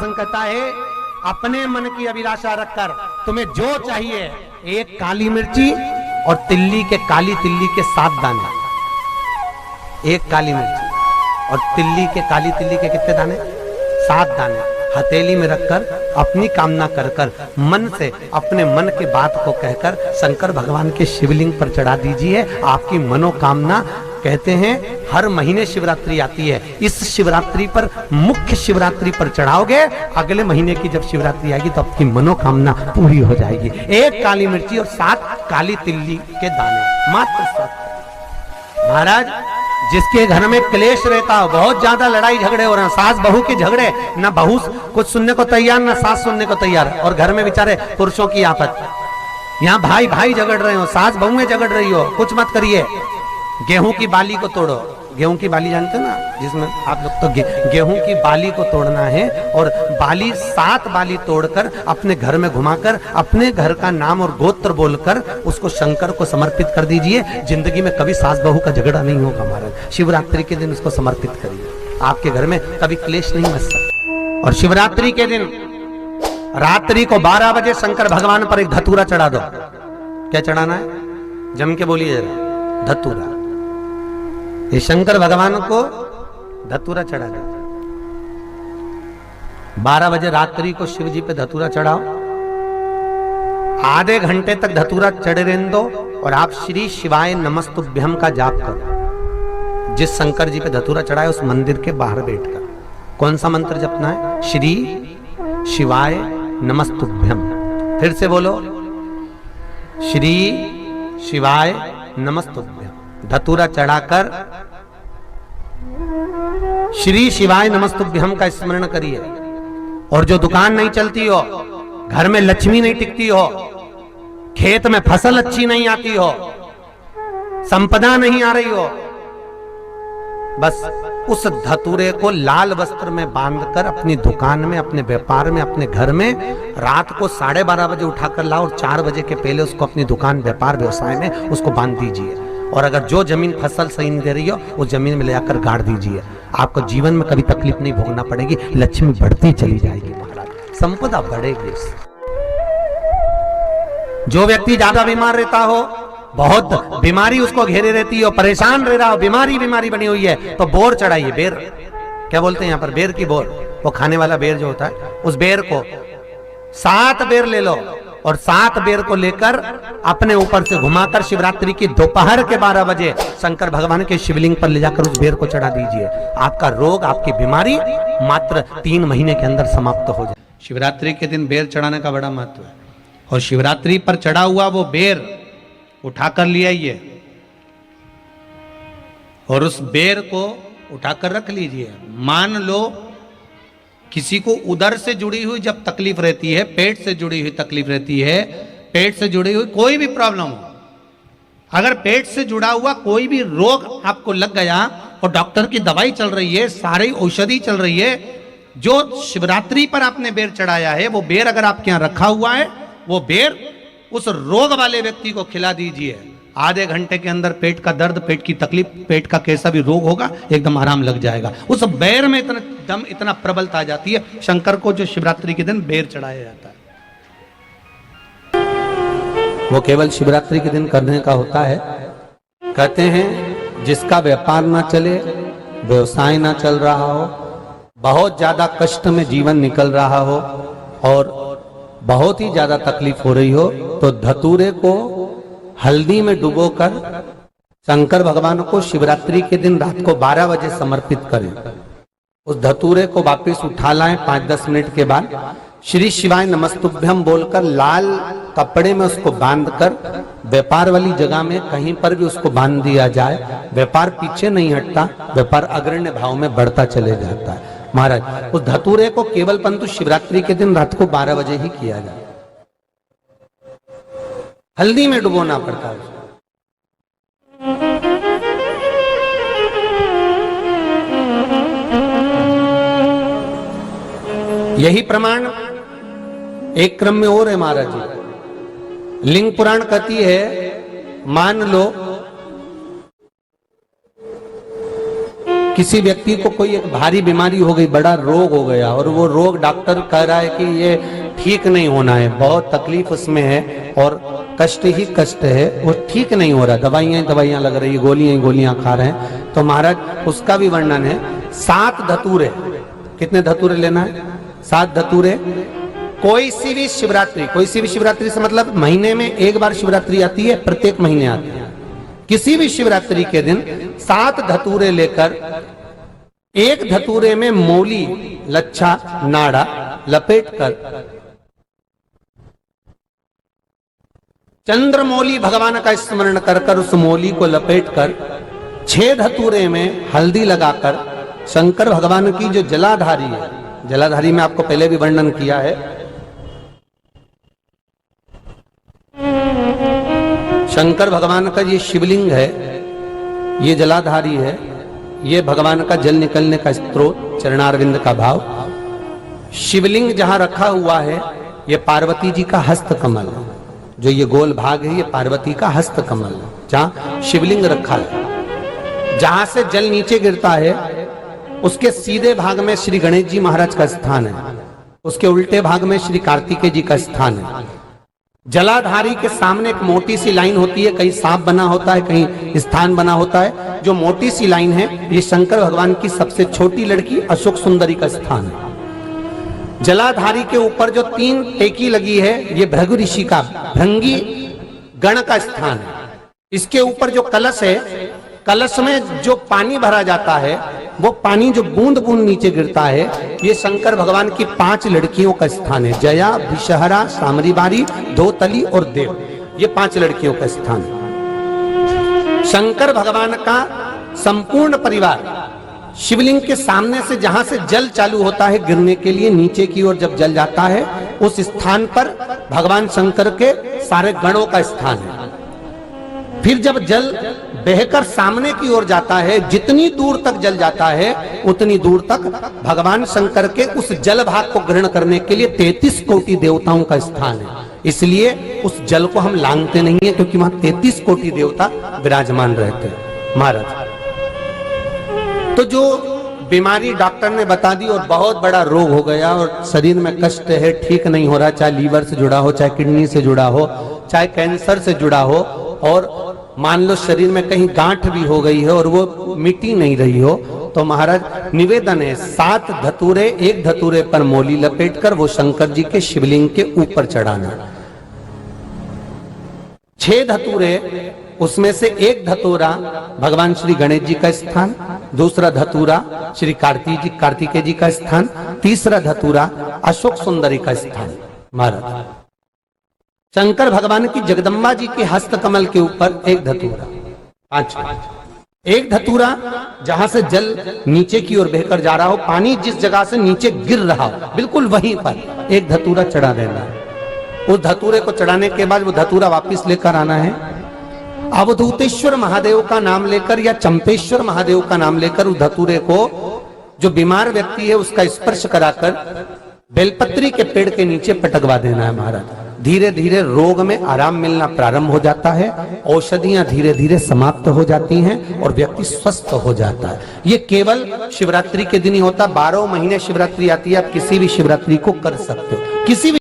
कहता है अपने मन की अभिलाषा रखकर तुम्हें जो चाहिए, एक काली मिर्ची और तिल्ली के काली तिल्ली के 7 दाने। एक काली मिर्ची और तिल्ली के काली तिल्ली के कितने दाने? 7 दाने हथेली में रखकर अपनी कामना कर कर मन से अपने मन के बात को कहकर शंकर भगवान के शिवलिंग पर चढ़ा दीजिए। आपकी मनोकामना, कहते हैं हर महीने शिवरात्रि आती है, इस शिवरात्रि पर मुख्य शिवरात्रि पर चढ़ाओगे, अगले महीने की जब शिवरात्रि आएगी तो आपकी मनोकामना पूरी हो जाएगी। एक काली मिर्ची और 7 काली तिल्ली के दाने, मात्र 7। महाराज, जिसके घर में क्लेश रहता हो, बहुत ज्यादा लड़ाई झगड़े हो रहे हैं, सास बहू के झगड़े, ना बहू कुछ सुनने को तैयार ना सास सुनने को तैयार, और घर में बेचारे पुरुषों की आपत, यहाँ भाई भाई झगड़ रहे हो, सास बहुएं झगड़ रही हो, कुछ मत करिए। गेहूं की बाली को तोड़ो, गेहूं की बाली जानते हो ना, जिसमें आप लोग तो गेहूं की बाली को तोड़ना है, और बाली 7 बाली तोड़कर अपने घर में घुमाकर अपने घर का नाम और गोत्र बोलकर उसको शंकर को समर्पित कर दीजिए। जिंदगी में कभी सास बहू का झगड़ा नहीं होगा महाराज। शिवरात्रि के दिन उसको समर्पित करिए, आपके घर में कभी क्लेश नहीं मच सकता। और शिवरात्रि के दिन रात्रि को 12 बजे शंकर भगवान पर एक धतूरा चढ़ा दो। क्या चढ़ाना है? जम के बोलिए जरा, धतूरा। ये शंकर भगवान को धतूरा चढ़ा दो। 12 बजे रात्रि को शिव जी पे धतूरा चढ़ाओ, आधे घंटे तक धतूरा चढ़े रहने दो, और आप श्री शिवाय नमस्तुभ्यम का जाप करो। जिस शंकर जी पे धतूरा चढ़ाए उस मंदिर के बाहर बैठकर कौन सा मंत्र जपना है? श्री शिवाय नमस्तुभ्यम। फिर से बोलो, श्री शिवाय नमस्तुभ्यम। धतूरा चढ़ाकर श्री शिवाय नमस्तुभ्यम का स्मरण करिए। और जो दुकान नहीं चलती हो, घर में लक्ष्मी नहीं टिकती हो, खेत में फसल अच्छी नहीं आती हो, संपदा नहीं आ रही हो, बस उस धतूरे को लाल वस्त्र में बांधकर अपनी दुकान में, अपने व्यापार में, अपने घर में रात को 12:30 बजे उठाकर लाओ, और 4 बजे के पहले उसको अपनी दुकान, व्यापार, व्यवसाय में उसको बांध दीजिए। और अगर जो जमीन फसल सही नहीं दे रही हो, उस जमीन में ले जाकर गाड़ दीजिए। आपको जीवन में कभी तकलीफ नहीं भोगना पड़ेगी, लक्ष्मी बढ़ती चली जाएगी महाराज, संपदा बढ़ेगी। जो व्यक्ति ज्यादा बीमार रहता हो, बहुत बीमारी उसको घेरे रहती हो, परेशान रह रहा हो, बीमारी बनी हुई है, तो बोर चढ़ाइए। बेर, क्या बोलते हैं यहाँ पर? बेर की बोर, वो खाने वाला बेर जो होता है, उस बेर को 7 बेर ले लो, और 7 बेर को लेकर अपने ऊपर से घुमाकर शिवरात्रि की दोपहर के 12 बजे शंकर भगवान के शिवलिंग पर ले जाकर उस बेर को चढ़ा दीजिए। आपका रोग, आपकी बीमारी मात्र 3 महीने के अंदर समाप्त हो जाए। शिवरात्रि के दिन बेर चढ़ाने का बड़ा महत्व है। और शिवरात्रि पर चढ़ा हुआ वो बेर उठाकर ले आइए, और उस बेर को उठाकर रख लीजिए। मान लो किसी को उदर से जुड़ी हुई जब तकलीफ रहती है, पेट से जुड़ी हुई तकलीफ रहती है, पेट से जुड़ी हुई कोई भी प्रॉब्लम हो, अगर पेट से जुड़ा हुआ कोई भी रोग आपको लग गया और डॉक्टर की दवाई चल रही है, सारी औषधि चल रही है, जो शिवरात्रि पर आपने बेर चढ़ाया है, वो बेर अगर आपके यहाँ रखा हुआ है, वो बेर उस रोग वाले व्यक्ति को खिला दीजिए। आधे घंटे के अंदर पेट का दर्द, पेट की तकलीफ, पेट का कैसा भी रोग होगा, एकदम आराम लग जाएगा। उस बेर में इतना दम, इतना प्रबलता आ जाती है शंकर को, जो शिवरात्रि के दिन बेर चढ़ाया जाता है। वो केवल शिवरात्रि के दिन करने का होता है। कहते हैं जिसका व्यापार ना चले, व्यवसाय ना चल रहा हो, बहुत ज्यादा कष्ट में जीवन निकल रहा हो, और बहुत ही ज्यादा तकलीफ हो रही हो, तो धतूरे को हल्दी में डुबोकर शंकर भगवान को शिवरात्रि के दिन रात को 12 बजे समर्पित करें। उस धतूरे को वापस उठा लाएं 5-10 मिनट के बाद, श्री शिवाय नमस्तुभ्यम बोलकर लाल कपड़े में उसको बांधकर व्यापार वाली जगह में कहीं पर भी उसको बांध दिया जाए। व्यापार पीछे नहीं हटता, व्यापार अग्रण्य भाव में बढ़ता चले जाता है। महाराज, उस धतूरे को केवल परंतु शिवरात्रि के दिन रात को 12 बजे ही किया जाए, हल्दी में डुबोना पड़ता है। यही प्रमाण एक क्रम में और है महाराज जी। लिंग पुराण कहती है, मान लो किसी व्यक्ति को कोई एक भारी बीमारी हो गई, बड़ा रोग हो गया, और वो रोग डॉक्टर कह रहा है कि ये ठीक नहीं होना है, बहुत तकलीफ उसमें है और कष्ट ही कष्ट है, वो ठीक नहीं हो रहा, दवाइयां लग रही, गोलियां खा रहे हैं, तो महाराज उसका भी वर्णन है। 7 धतूरे, कितने धतूरे लेना है? 7 धतूरे। कोई सी भी शिवरात्रि से मतलब महीने में एक बार शिवरात्रि आती है, प्रत्येक महीने आती है। किसी भी शिवरात्रि के दिन 7 धतूरे लेकर, एक धतूरे में मौली, लच्छा, नाड़ा लपेटकर चंद्रमौली भगवान का स्मरण कर उस मौली को लपेटकर 6 धतूरे में हल्दी लगाकर शंकर भगवान की जो जलाधारी है, जलाधारी में आपको पहले भी वर्णन किया है, शंकर भगवान का ये शिवलिंग है, ये जलाधारी है, ये भगवान का जल निकलने का स्रोत, चरणारविंद का भाव। शिवलिंग जहां रखा हुआ है, ये पार्वती जी का हस्त कमल है, जो ये गोल भाग है, ये पार्वती का हस्त कमल है, जहां शिवलिंग रखा है। जहां से जल नीचे गिरता है, उसके सीधे भाग में श्री गणेश जी महाराज का स्थान है, उसके उल्टे भाग में श्री कार्तिकेय जी का स्थान है। जलाधारी के सामने एक मोटी सी लाइन होती है, कहीं सांप बना होता है, कहीं स्थान बना होता है। जो मोटी सी लाइन है, ये शंकर भगवान की सबसे छोटी लड़की अशोक सुंदरी का स्थान है। जलाधारी के ऊपर जो 3 टेकी लगी है, ये भृगु ऋषि का, भृंगी गण का स्थान है। इसके ऊपर जो कलश है, कलश में जो पानी भरा जाता है, वो पानी जो बूंद बूंद नीचे गिरता है, ये शंकर भगवान की 5 लड़कियों का स्थान है। जया, विषहरा, सामरीबारी, धोतली और देव, ये 5 लड़कियों का स्थान है। शंकर भगवान का संपूर्ण परिवार शिवलिंग के सामने से, जहां से जल चालू होता है गिरने के लिए नीचे की ओर जब जल जाता है, उस स्थान पर भगवान शंकर के सारे गणों का स्थान है। फिर जब जल बहकर सामने की ओर जाता है, जितनी दूर तक जल जाता है उतनी दूर तक भगवान शंकर के उस जल भाग को ग्रहण करने के लिए 33 कोटि देवताओं का स्थान है। इसलिए उस जल को हम लांघते नहीं है, क्योंकि वहां 33 कोटि देवता विराजमान रहते हैं महाराज। तो जो बीमारी डॉक्टर ने बता दी और बहुत बड़ा रोग हो गया और शरीर में कष्ट है, ठीक नहीं हो रहा, चाहे लीवर से जुड़ा हो, चाहे किडनी से जुड़ा हो, चाहे कैंसर से जुड़ा हो, और मान लो शरीर में कहीं गांठ भी हो गई है और वो मिटी नहीं रही हो, तो महाराज निवेदन है 7 धतूरे, एक धतूरे पर मौली लपेटकर वो शंकर जी के शिवलिंग के ऊपर चढ़ाना। 6 धतूरे, उसमें से एक धतूरा भगवान श्री गणेश जी का स्थान, दूसरा धतूरा श्री कार्तिकेय जी का स्थान, तीसरा धतूरा अशोक सुंदरी का स्थान। महाराज शंकर भगवान की जगदम्बा जी के हस्त कमल के ऊपर एक धतूरा, 5, एक धतूरा जहां से जल नीचे की ओर बहकर जा रहा हो, पानी जिस जगह से नीचे गिर रहा हो बिल्कुल वहीं पर एक धतूरा चढ़ा देना है। उस धतूरे को चढ़ाने के बाद वो धतूरा वापस लेकर आना है, अवधूतेश्वर महादेव का नाम लेकर या चंपेश्वर महादेव का नाम लेकर उस धतूरे को, जो बीमार व्यक्ति है उसका स्पर्श कराकर बेलपत्री के पेड़ के नीचे पटकवा देना है महाराज। धीरे धीरे रोग में आराम मिलना प्रारंभ हो जाता है, औषधियां धीरे धीरे समाप्त हो जाती हैं और व्यक्ति स्वस्थ हो जाता है। ये केवल शिवरात्रि के दिन ही होता, 12 महीने शिवरात्रि आती है, आप किसी भी शिवरात्रि को कर सकते हो, किसी भी